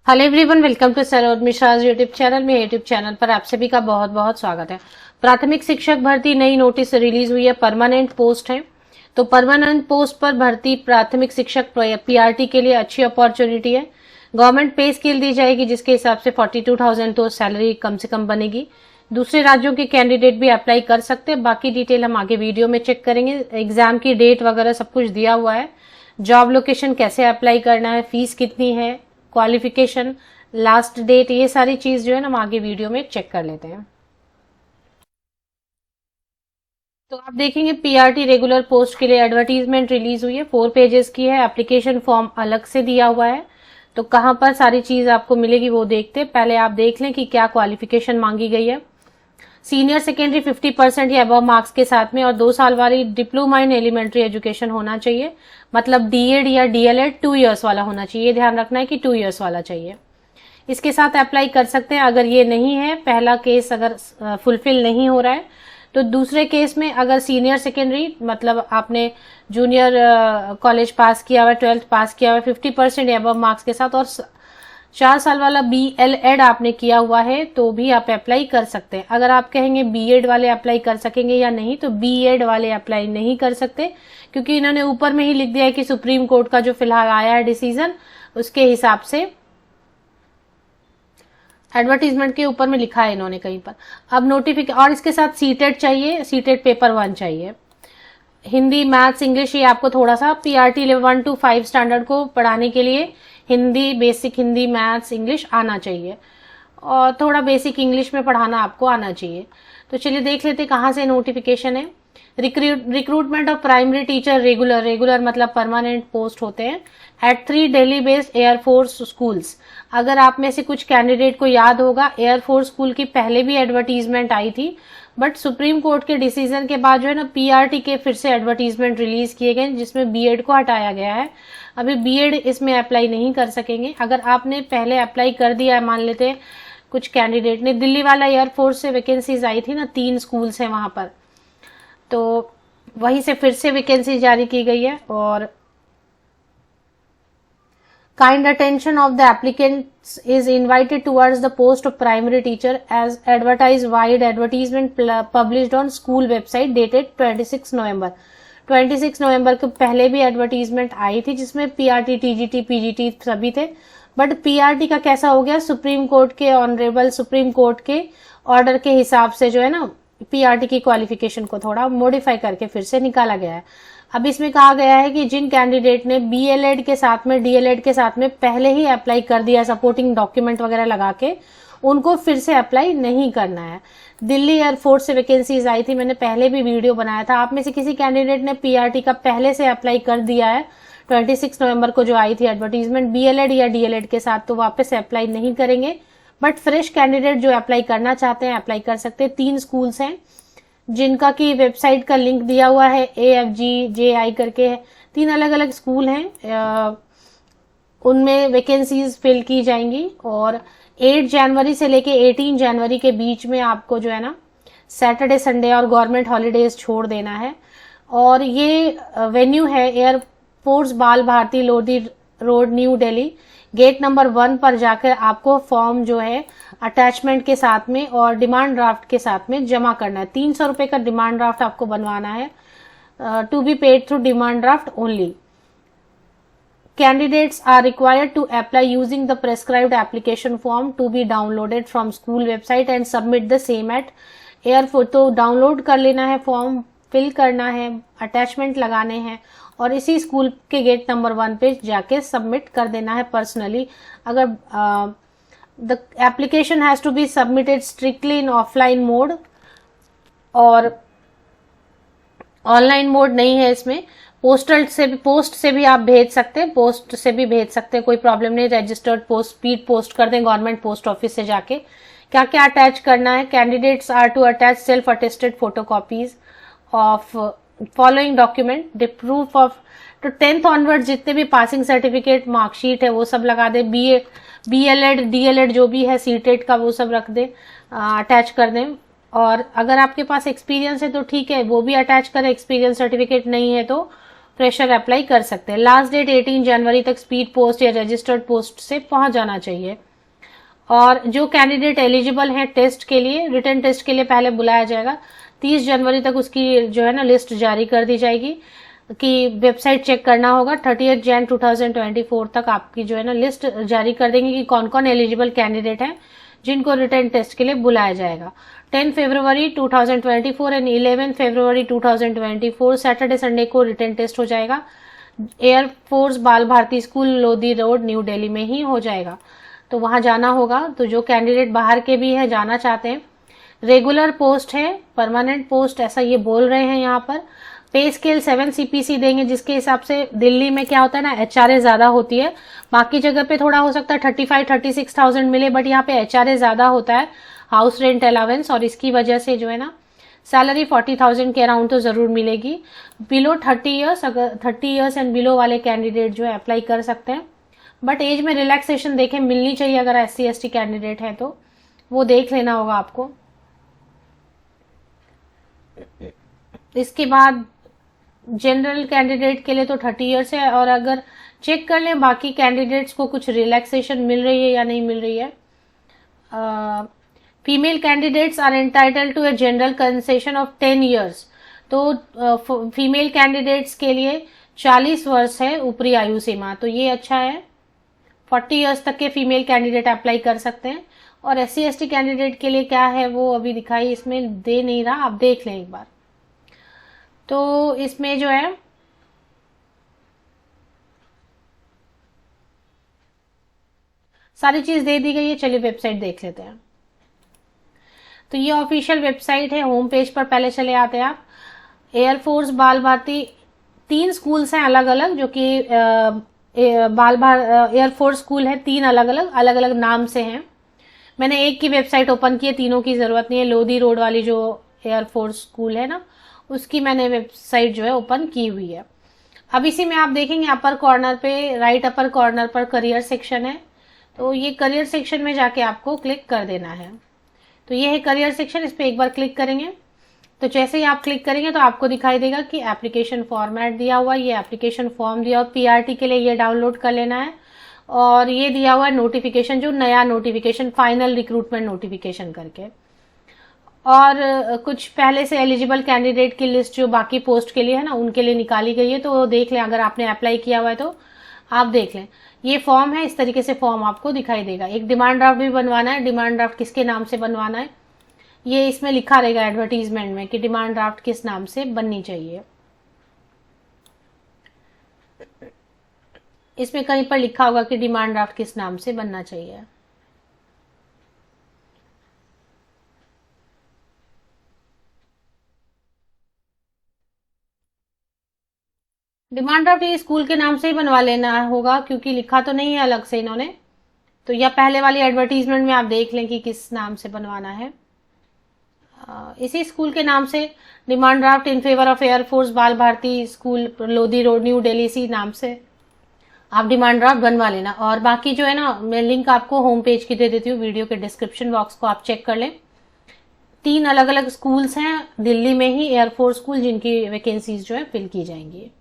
Hello everyone, welcome to Saroj Mishra's YouTube channel में। YouTube channel पर आप सभी का बहुत बहुत स्वागत है। प्राथमिक शिक्षक भर्ती नई नोटिस रिलीज हुई है, परमानेंट पोस्ट है। तो परमानेंट पोस्ट पर भर्ती प्राथमिक शिक्षक पीआरटी के लिए अच्छी अपॉर्चुनिटी है। गवर्नमेंट पे स्केल दी जाएगी जिसके हिसाब से 42,000 तो सैलरी कम से कम बनेगी। दूसरे राज्यों के कैंडिडेट भी अप्लाई कर सकते हैं। बाकी डिटेल हम आगे वीडियो में चेक करेंगे। एग्जाम की डेट वगैरह सब कुछ दिया हुआ है। जॉब लोकेशन कैसे अप्लाई करना है, फीस कितनी है, क्वालिफिकेशन, लास्ट डेट, ये सारी चीज जो है ना हम आगे वीडियो में चेक कर लेते हैं। तो आप देखेंगे पीआरटी रेगुलर पोस्ट के लिए एडवर्टीजमेंट रिलीज हुई है, 4 पेजेस की है। एप्लीकेशन फॉर्म अलग से दिया हुआ है। तो कहां पर सारी चीज आपको मिलेगी वो देखते हैं। पहले आप देख लें कि क्या क्वालिफिकेशन मांगी गई है। सीनियर सेकेंडरी 50% या अबव मार्क्स के साथ में और 2 साल वाली डिप्लोमा इन एलिमेंट्री एजुकेशन होना चाहिए। मतलब डीएड या डीएलएड 2 इयर्स वाला होना चाहिए। ये ध्यान रखना है कि 2 इयर्स वाला चाहिए। इसके साथ अप्लाई कर सकते हैं। अगर ये नहीं है, पहला केस अगर फुलफिल नहीं हो रहा है, तो दूसरे केस में अगर सीनियर सेकेंडरी मतलब आपने जूनियर कॉलेज पास किया हुआ, 12th पास किया हुआ 50% या अबव मार्क्स के साथ और 4 साल वाला बीएलएड आपने किया हुआ है तो भी आप अप्लाई कर सकते हैं। अगर आप कहेंगे बीएड वाले अप्लाई कर सकेंगे या नहीं, तो बीएड वाले अप्लाई नहीं कर सकते, क्योंकि इन्होंने ऊपर में ही लिख दिया है कि सुप्रीम कोर्ट का जो फिलहाल आया है डिसीजन, उसके हिसाब से एडवर्टीजमेंट के ऊपर में लिखा है इन्होंने कहीं पर। अब नोटिफिकेशन, और इसके साथ सीटेट चाहिए, सीटेट पेपर 1 चाहिए। हिंदी, मैथ्स, इंग्लिश, ये आपको थोड़ा सा पीआरटी लेवल 1 to 5 स्टैंडर्ड को पढ़ाने के लिए Hindi, basic Hindi, maths, English आना चाहिए और थोड़ा बेसिक इंग्लिश में पढ़ाना आपको आना चाहिए। तो चलिए देख लेते कहाँ से नोटिफिकेशन है। Recruitment of primary teacher regular मतलब परमानेंट पोस्ट होते हैं at 3 Delhi based air force schools. अगर आप में से कुछ कैंडिडेट को याद होगा, एयरफोर्स स्कूल की पहले भी एडवर्टीजमेंट आई थी, बट सुप्रीम कोर्ट के डिसीजन के बाद जो है ना पीआरटी के फिर से एडवर्टीजमेंट रिलीज किए गए जिसमें बीएड को हटाया गया है। अभी बीएड इसमें अप्लाई नहीं कर सकेंगे। अगर आपने पहले अप्लाई कर दिया है, मान लेते हैं कुछ कैंडिडेट ने, दिल्ली वाला एयरफोर्स से वैकेंसीज आई थी ना, 3 स्कूल्स हैं वहां पर, तो वहीं से फिर से वैकेंसी जारी की गई है। और kind attention of the applicants is invited towards the post of primary teacher as advertised wide advertisement published on school website dated 26 नवंबर। 26 नवंबर के पहले भी एडवर्टीजमेंट आई थी जिसमें पीआरटी, टीजीटी, पीजीटी सभी थे। बट पीआरटी का कैसा हो गया, सुप्रीम कोर्ट के ऑनरेबल सुप्रीम कोर्ट के ऑर्डर के हिसाब से जो है ना पीआरटी की क्वालिफिकेशन को थोड़ा मॉडिफाई करके फिर से निकाला गया है। अब इसमें कहा गया है कि जिन कैंडिडेट ने बीएलएड के साथ में, डीएलएड के साथ में पहले ही अप्लाई कर दिया सपोर्टिंग डॉक्यूमेंट वगैरह लगा के, उनको फिर से अप्लाई नहीं करना है। दिल्ली एयरफोर्स से वैकेंसीज आई थी, मैंने पहले भी वीडियो बनाया था। आप में से किसी कैंडिडेट ने पीआरटी का पहले से अप्लाई कर दिया है 26 नवंबर को जो आई थी एडवर्टीजमेंट बीएलएड या डीएलएड के साथ, तो वापस से अप्लाई नहीं करेंगे। बट फ्रेश कैंडिडेट जो अप्लाई करना चाहते हैं अप्लाई कर सकते हैं। 3 स्कूल्स हैं जिनका की वेबसाइट का लिंक दिया हुआ है, AFGJI करके है। 3 अलग अलग स्कूल हैं, उनमें वैकेंसीज फिल की जाएंगी और 8 जनवरी से लेके 18 जनवरी के बीच में आपको जो है ना सैटरडे, संडे और गवर्नमेंट हॉलीडेज छोड़ देना है। और ये वेन्यू है air force Bal Bharati Lodhi road, new Delhi. Gate number 1 पर जाकर आपको फॉर्म जो है अटैचमेंट के साथ में और डिमांड ड्राफ्ट के साथ में जमा करना है। 300 रुपए का डिमांड ड्राफ्ट आपको बनवाना है, to be paid through demand draft only. Candidates are required to apply using the prescribed application form to be downloaded from school website and submit the same at airport। तो download कर लेना है, form fill करना है, attachment लगाने हैं और इसी स्कूल के गेट नंबर 1 पे जाके सबमिट कर देना है पर्सनली। अगर the application has to be submitted strictly in offline mode, और ऑनलाइन मोड नहीं है इसमें। पोस्ट से भी आप भेज सकते हैं, पोस्ट से भी भेज सकते हैं, कोई प्रॉब्लम नहीं। रजिस्टर्ड पोस्ट, स्पीड पोस्ट कर दें गवर्नमेंट पोस्ट ऑफिस से जाके। क्या क्या अटैच करना है, candidates are to attach self attested photocopies of following document, the proof of, तो 10th ऑनवर्ड जितने भी पासिंग सर्टिफिकेट, मार्कशीट है वो सब लगा दे। बीएलएड, डीएलएड जो भी है, सीटेट का वो सब रख दे, अटैच कर दें। और अगर आपके पास एक्सपीरियंस है तो ठीक है, वो भी अटैच करें। एक्सपीरियंस सर्टिफिकेट नहीं है तो फ्रेशर अप्लाई कर सकते हैं। लास्ट डेट 18 जनवरी तक स्पीड पोस्ट या रजिस्टर्ड पोस्ट से पहुंच जाना चाहिए। और जो कैंडिडेट एलिजिबल है टेस्ट के लिए, रिटन टेस्ट के लिए पहले बुलाया जाएगा। 30 जनवरी तक उसकी जो है ना लिस्ट जारी कर दी जाएगी कि वेबसाइट चेक करना होगा। 30 जन 2024 तक आपकी जो है ना लिस्ट जारी कर देंगे कि कौन कौन एलिजिबल कैंडिडेट है जिनको रिटन टेस्ट के लिए बुलाया जाएगा। 10 फरवरी 2024 एंड 11 फरवरी 2024 सैटरडे संडे को रिटन टेस्ट हो जाएगा। Air force Bal Bharati school Lodhi road new Delhi में ही हो जाएगा, तो वहां जाना होगा। तो जो कैंडिडेट बाहर के भी है जाना चाहते हैं, रेगुलर पोस्ट है, परमानेंट पोस्ट ऐसा ये बोल रहे हैं यहाँ पर। पे स्केल 7 CPC देंगे, जिसके हिसाब से दिल्ली में क्या होता है ना HRA ज्यादा होती है। बाकी जगह पे थोड़ा हो सकता है 35-36,000 मिले, बट यहाँ पे HRA ज्यादा होता है, हाउस रेंट अलावेंस, और इसकी वजह से जो है ना सैलरी 40,000 के अराउंड तो जरूर मिलेगी। बिलो 30 ईयर्स, अगर 30 ईयर्स एंड बिलो वाले कैंडिडेट जो है अप्लाई कर सकते हैं, बट एज में रिलैक्सेशन देखें मिलनी चाहिए। अगर SC ST कैंडिडेट है तो वो देख लेना होगा आपको। इसके बाद जनरल कैंडिडेट के लिए तो 30 ईयर्स है, और अगर चेक कर लें बाकी कैंडिडेट्स को कुछ रिलैक्सेशन मिल रही है या नहीं मिल रही है। Female candidates are entitled to a general concession of 10 years. तो फीमेल कैंडिडेट्स के लिए 40 वर्ष है ऊपरी आयु सीमा, तो ये अच्छा है। 40 ईयर्स तक के फीमेल कैंडिडेट अप्लाई कर सकते हैं। और SC ST कैंडिडेट के लिए क्या है वो अभी दिखाई इसमें दे नहीं रहा, आप देख लें एक बार। तो इसमें जो है सारी चीज दे दी गई है। चलिए वेबसाइट देख लेते हैं। तो ये ऑफिशियल वेबसाइट है, होम पेज पर पहले चले आते हैं आप। एयरफोर्स बाल भारती 3 स्कूल्स हैं अलग अलग, जो कि एयरफोर्स स्कूल है, 3 अलग अलग नाम से हैं। मैंने एक की वेबसाइट ओपन की है, तीनों की जरूरत नहीं है। लोधी रोड वाली जो एयरफोर्स स्कूल है ना, उसकी मैंने वेबसाइट जो है ओपन की हुई है। अब इसी में आप देखेंगे अपर कॉर्नर पे, राइट अपर कॉर्नर पर करियर सेक्शन है। तो ये करियर सेक्शन में जाके आपको क्लिक कर देना है। तो ये है करियर सेक्शन, इस पे एक बार क्लिक करेंगे। तो जैसे ही आप क्लिक करेंगे तो आपको दिखाई देगा कि एप्लीकेशन फॉर्मेट दिया हुआ है, ये एप्लीकेशन फॉर्म दिया हुआ PRT के लिए, ये डाउनलोड कर लेना है। और ये दिया हुआ है नोटिफिकेशन, जो नया नोटिफिकेशन, फाइनल रिक्रूटमेंट नोटिफिकेशन करके। और कुछ पहले से एलिजिबल कैंडिडेट की लिस्ट जो बाकी पोस्ट के लिए है ना, उनके लिए निकाली गई है, तो देख लें। अगर आपने अप्लाई किया हुआ है तो आप देख लें। ये फॉर्म है, इस तरीके से फॉर्म आपको दिखाई देगा। एक डिमांड ड्राफ्ट भी बनवाना है। डिमांड ड्राफ्ट किसके नाम से बनवाना है ये इसमें लिखा रहेगा एडवर्टीजमेंट में कि डिमांड ड्राफ्ट किस नाम से बननी चाहिए। इसमें कहीं पर लिखा होगा कि डिमांड ड्राफ्ट किस नाम से बनना चाहिए। डिमांड ड्राफ्ट ये स्कूल के नाम से ही बनवा लेना होगा, क्योंकि लिखा तो नहीं है अलग से इन्होंने। तो या पहले वाली एडवर्टीजमेंट में आप देख लें कि किस नाम से बनवाना है। इसी स्कूल के नाम से demand draft in favour of air force Bal Bharati school Lodhi road new Delhi, इसी नाम से आप डिमांड ड्राफ्ट बनवा लेना। और बाकी जो है ना, मैं लिंक आपको होम पेज की दे देती हूँ, वीडियो के डिस्क्रिप्शन बॉक्स को आप चेक कर लें। 3 अलग अलग स्कूल्स हैं दिल्ली में ही, एयरफोर्स स्कूल, जिनकी वैकेंसीज जो है फिल की जाएंगी।